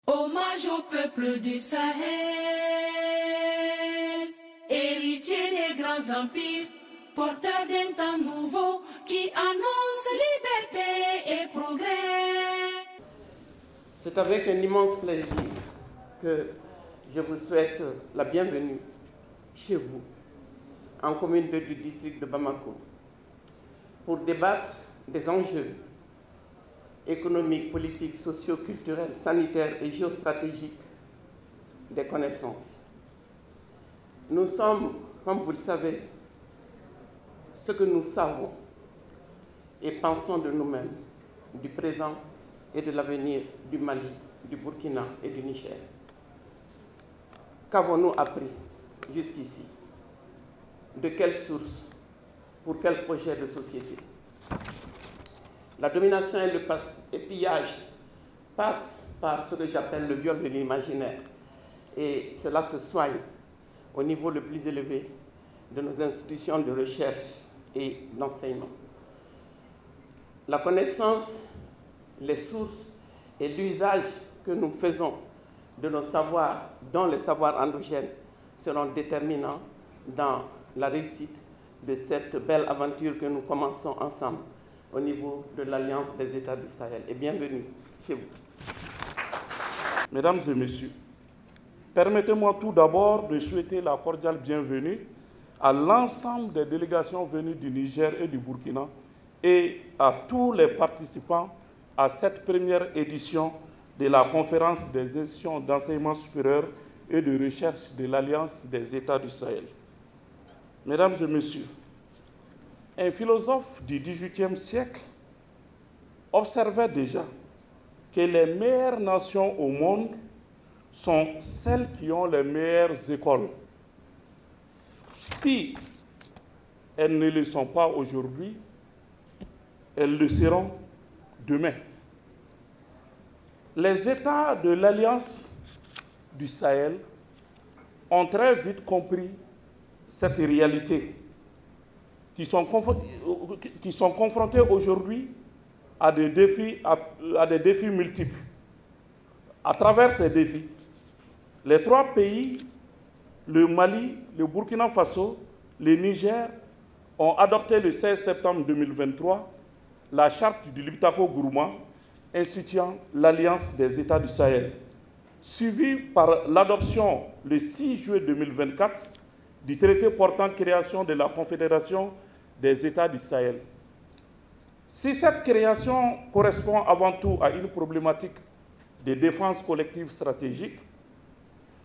Hommage au peuple du Sahel, héritier des grands empires, porteur d'un temps nouveau qui annonce liberté et progrès. C'est avec un immense plaisir que je vous souhaite la bienvenue chez vous, en commune 2 du district de Bamako, pour débattre des enjeux économiques, politiques, sociaux, culturels, sanitaires et géostratégiques des connaissances. Nous sommes, comme vous le savez, ce que nous savons et pensons de nous-mêmes, du présent et de l'avenir du Mali, du Burkina et du Niger. Qu'avons-nous appris jusqu'ici? De quelles sources? Pour quel projet de société? La domination et le pillage passent par ce que j'appelle le viol de l'imaginaire. Et cela se soigne au niveau le plus élevé de nos institutions de recherche et d'enseignement. La connaissance, les sources et l'usage que nous faisons de nos savoirs, dont les savoirs endogènes, seront déterminants dans la réussite de cette belle aventure que nous commençons ensemble au niveau de l'Alliance des États du Sahel. Et bienvenue chez vous. Mesdames et messieurs, permettez-moi tout d'abord de souhaiter la cordiale bienvenue à l'ensemble des délégations venues du Niger et du Burkina et à tous les participants à cette première édition de la conférence des institutions d'enseignement supérieur et de recherche de l'Alliance des États du Sahel. Mesdames et messieurs, un philosophe du XVIIIe siècle observait déjà que les meilleures nations au monde sont celles qui ont les meilleures écoles. Si elles ne le sont pas aujourd'hui, elles le seront demain. Les États de l'Alliance du Sahel ont très vite compris cette réalité, qui sont confrontés aujourd'hui à des défis multiples. À travers ces défis, les trois pays, le Mali, le Burkina Faso, le Niger, ont adopté le 16 septembre 2023 la charte du Liptako-Gourma instituant l'Alliance des États du Sahel, suivie par l'adoption le 6 juillet 2024 du traité portant création de la Confédération des États du Sahel. Si cette création correspond avant tout à une problématique de défense collective stratégique,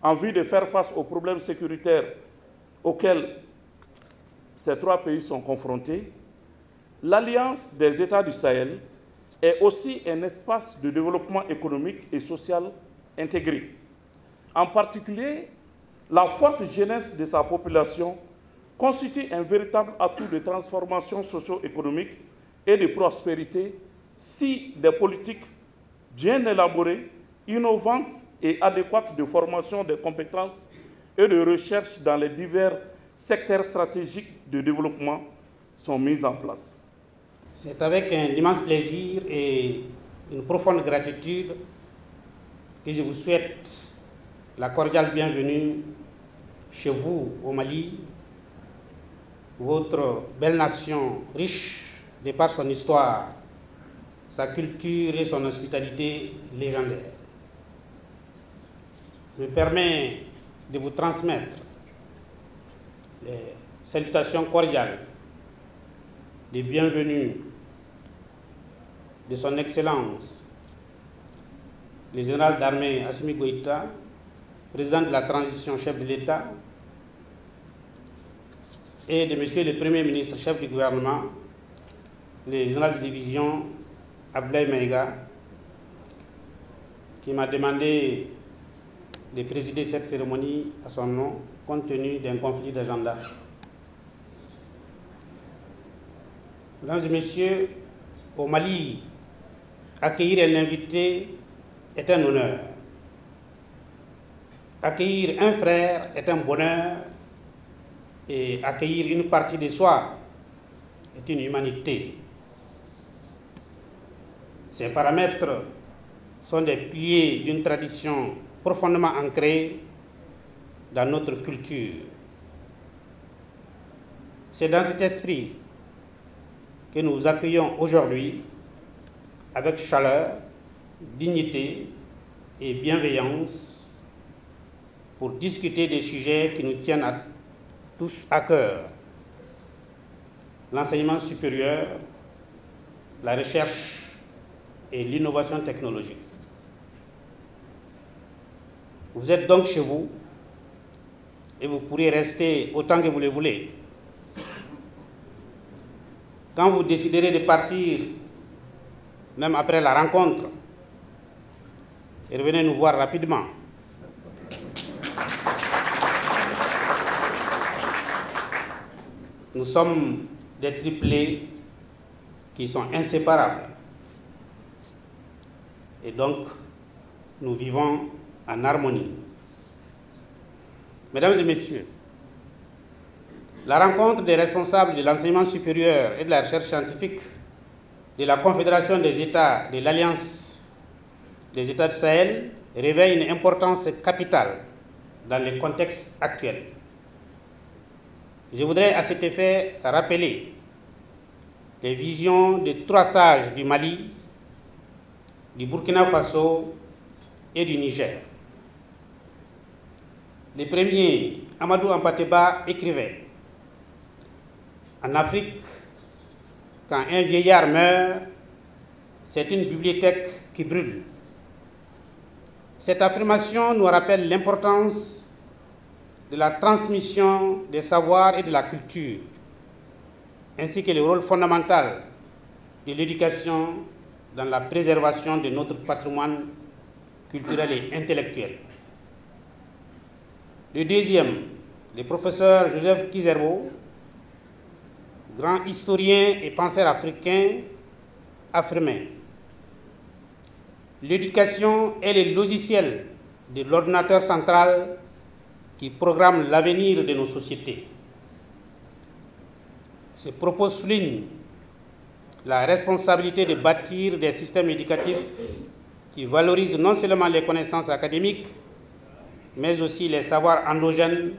en vue de faire face aux problèmes sécuritaires auxquels ces trois pays sont confrontés, l'Alliance des États du Sahel est aussi un espace de développement économique et social intégré. En particulier, la forte jeunesse de sa population constitue un véritable atout de transformation socio-économique et de prospérité si des politiques bien élaborées, innovantes et adéquates de formation des compétences et de recherche dans les divers secteurs stratégiques de développement sont mises en place. C'est avec un immense plaisir et une profonde gratitude que je vous souhaite la cordiale bienvenue chez vous au Mali, votre belle nation riche de par son histoire, sa culture et son hospitalité légendaire. Je me permets de vous transmettre les salutations cordiales de bienvenue de son Excellence, le général d'armée Assimi Goïta, président de la transition, chef de l'État, et de Monsieur le Premier ministre, chef du gouvernement, le général de division Abdoulaye Maïga, qui m'a demandé de présider cette cérémonie à son nom, compte tenu d'un conflit d'agenda. Mesdames et messieurs, au Mali, accueillir un invité est un honneur. Accueillir un frère est un bonheur et accueillir une partie de soi est une humanité. Ces paramètres sont des piliers d'une tradition profondément ancrée dans notre culture. C'est dans cet esprit que nous vous accueillons aujourd'hui avec chaleur, dignité et bienveillance pour discuter des sujets qui nous tiennent à tous à cœur: l'enseignement supérieur, la recherche et l'innovation technologique. Vous êtes donc chez vous et vous pourrez rester autant que vous le voulez. Quand vous déciderez de partir, même après la rencontre, revenez nous voir rapidement. Nous sommes des triplés qui sont inséparables. Et donc, nous vivons en harmonie. Mesdames et messieurs, la rencontre des responsables de l'enseignement supérieur et de la recherche scientifique de la Confédération des États de l'Alliance des États du Sahel revêt une importance capitale dans le contexte actuel. Je voudrais à cet effet rappeler les visions des 3 sages du Mali, du Burkina Faso et du Niger. Le premier, Amadou Hampâté-Bâ, écrivait: en Afrique, quand un vieillard meurt, c'est une bibliothèque qui brûle. Cette affirmation nous rappelle l'importance de la transmission des savoirs et de la culture, ainsi que le rôle fondamental de l'éducation dans la préservation de notre patrimoine culturel et intellectuel. Le deuxième, le professeur Joseph Kizerbo, grand historien et penseur africain, affirmait: l'éducation est le logiciel de l'ordinateur central qui programme l'avenir de nos sociétés. Ce propos souligne la responsabilité de bâtir des systèmes éducatifs qui valorisent non seulement les connaissances académiques, mais aussi les savoirs endogènes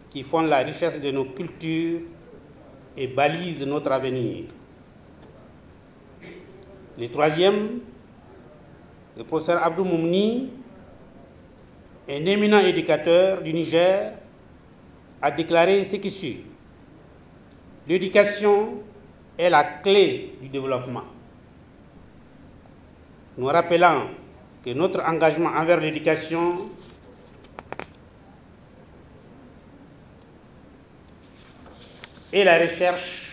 qui font la richesse de nos cultures et balisent notre avenir. Le troisième, le professeur Abdou Moumouni, un éminent éducateur du Niger, a déclaré ce qui suit: l'éducation est la clé du développement. Nous rappelant que notre engagement envers l'éducation et la recherche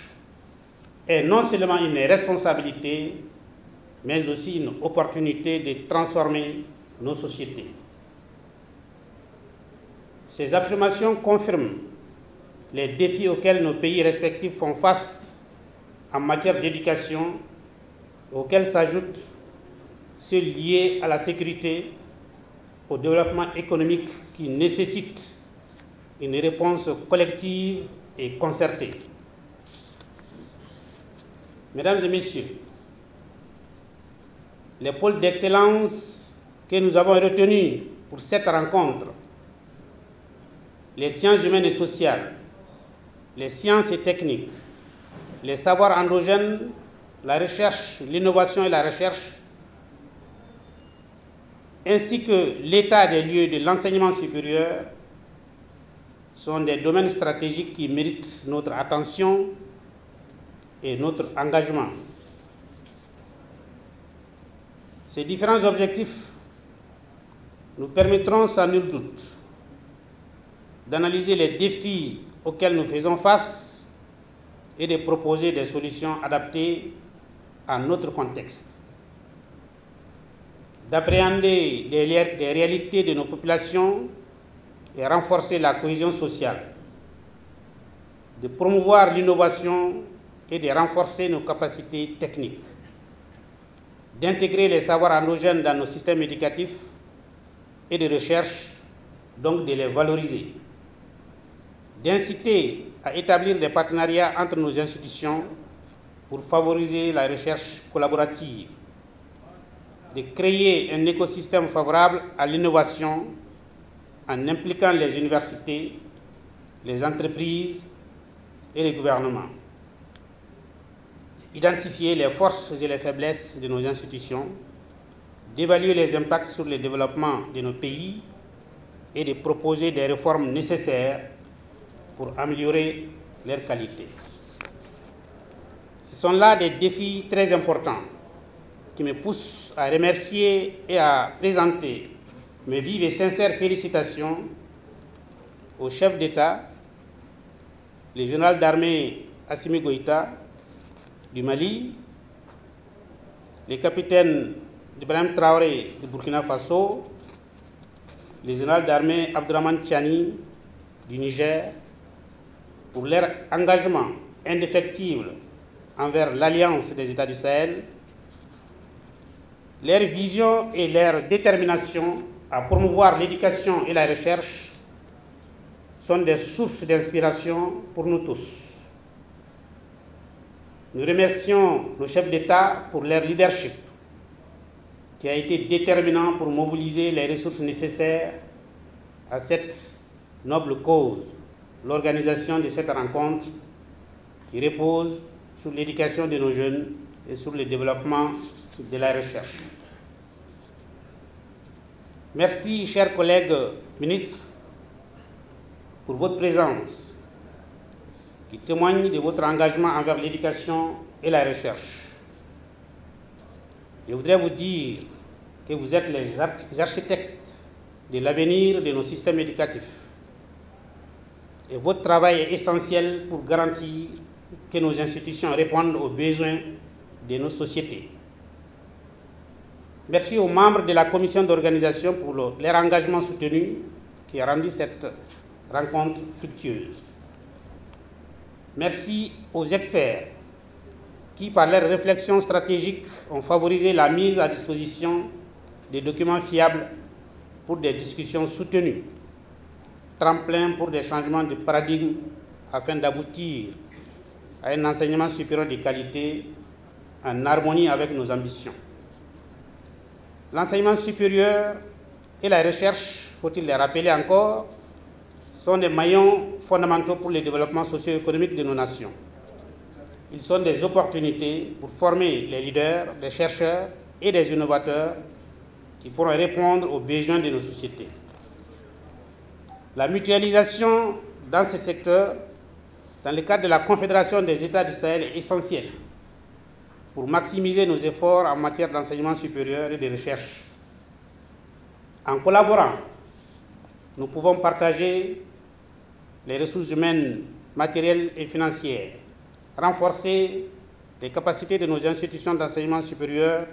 est non seulement une responsabilité, mais aussi une opportunité de transformer nos sociétés. Ces affirmations confirment les défis auxquels nos pays respectifs font face en matière d'éducation, auxquels s'ajoutent ceux liés à la sécurité, au développement économique qui nécessitent une réponse collective et concertée. Mesdames et messieurs, les pôles d'excellence que nous avons retenus pour cette rencontre, les sciences humaines et sociales, les sciences et techniques, les savoirs endogènes, la recherche, l'innovation et la recherche, ainsi que l'état des lieux de l'enseignement supérieur, sont des domaines stratégiques qui méritent notre attention et notre engagement. Ces différents objectifs nous permettront sans nul doute d'analyser les défis auxquels nous faisons face et de proposer des solutions adaptées à notre contexte, d'appréhender des réalités de nos populations et renforcer la cohésion sociale, de promouvoir l'innovation et de renforcer nos capacités techniques, d'intégrer les savoirs endogènes dans nos systèmes éducatifs et de recherche, donc de les valoriser, d'inciter à établir des partenariats entre nos institutions pour favoriser la recherche collaborative, de créer un écosystème favorable à l'innovation en impliquant les universités, les entreprises et les gouvernements. Identifier les forces et les faiblesses de nos institutions, d'évaluer les impacts sur le développement de nos pays et de proposer des réformes nécessaires pour améliorer leur qualité. Ce sont là des défis très importants qui me poussent à remercier et à présenter mes vives et sincères félicitations au chef d'État, le général d'armée Assimi Goïta du Mali, le capitaine Ibrahim Traoré du Burkina Faso, le général d'armée Abdourahmane Tchani du Niger, pour leur engagement indéfectible envers l'Alliance des États du Sahel, leur vision et leur détermination à promouvoir l'éducation et la recherche sont des sources d'inspiration pour nous tous. Nous remercions nos chefs d'État pour leur leadership, qui a été déterminant pour mobiliser les ressources nécessaires à cette noble cause, l'organisation de cette rencontre qui repose sur l'éducation de nos jeunes et sur le développement de la recherche. Merci, chers collègues ministres, pour votre présence, qui témoigne de votre engagement envers l'éducation et la recherche. Je voudrais vous dire que vous êtes les architectes de l'avenir de nos systèmes éducatifs. Et votre travail est essentiel pour garantir que nos institutions répondent aux besoins de nos sociétés. Merci aux membres de la commission d'organisation pour leur engagement soutenu qui a rendu cette rencontre fructueuse. Merci aux experts qui, par leurs réflexions stratégiques, ont favorisé la mise à disposition des documents fiables pour des discussions soutenues, tremplin pour des changements de paradigme afin d'aboutir à un enseignement supérieur de qualité en harmonie avec nos ambitions. L'enseignement supérieur et la recherche, faut-il les rappeler encore, sont des maillons fondamentaux pour le développement socio-économique de nos nations. Ils sont des opportunités pour former les leaders, les chercheurs et des innovateurs qui pourront répondre aux besoins de nos sociétés. La mutualisation dans ce secteur, dans le cadre de la Confédération des États du Sahel, est essentielle pour maximiser nos efforts en matière d'enseignement supérieur et de recherche. En collaborant, nous pouvons partager les ressources humaines, matérielles et financières, renforcer les capacités de nos institutions d'enseignement supérieur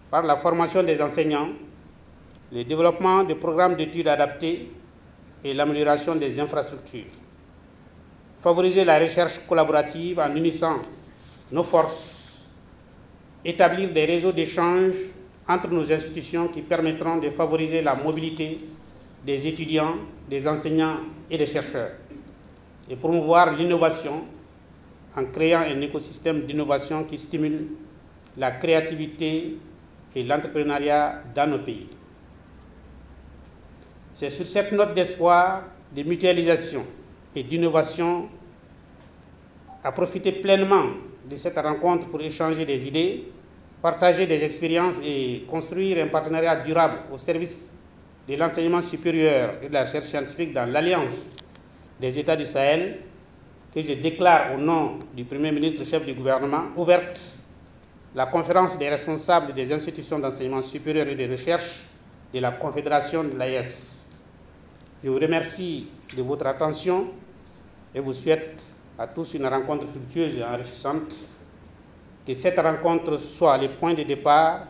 par la formation des enseignants, le développement de programmes d'études adaptés et l'amélioration des infrastructures. Favoriser la recherche collaborative en unissant nos forces, établir des réseaux d'échange entre nos institutions qui permettront de favoriser la mobilité des étudiants, des enseignants et des chercheurs, et promouvoir l'innovation en créant un écosystème d'innovation qui stimule la créativité et l'entrepreneuriat dans nos pays. C'est sur cette note d'espoir, de mutualisation et d'innovation à profiter pleinement de cette rencontre pour échanger des idées, partager des expériences et construire un partenariat durable au service de l'enseignement supérieur et de la recherche scientifique dans l'Alliance des États du Sahel, que je déclare au nom du Premier ministre chef du gouvernement, ouverte la conférence des responsables des institutions d'enseignement supérieur et de recherche de la Confédération de l'AES. Je vous remercie de votre attention et vous souhaite à tous une rencontre fructueuse et enrichissante. Que cette rencontre soit le point de départ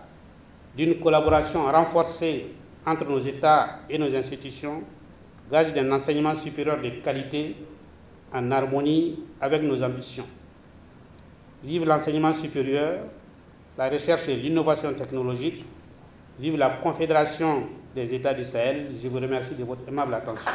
d'une collaboration renforcée entre nos États et nos institutions, gage d'un enseignement supérieur de qualité en harmonie avec nos ambitions. Vive l'enseignement supérieur, la recherche et l'innovation technologique. Vive la Confédération des États du Sahel. Je vous remercie de votre aimable attention.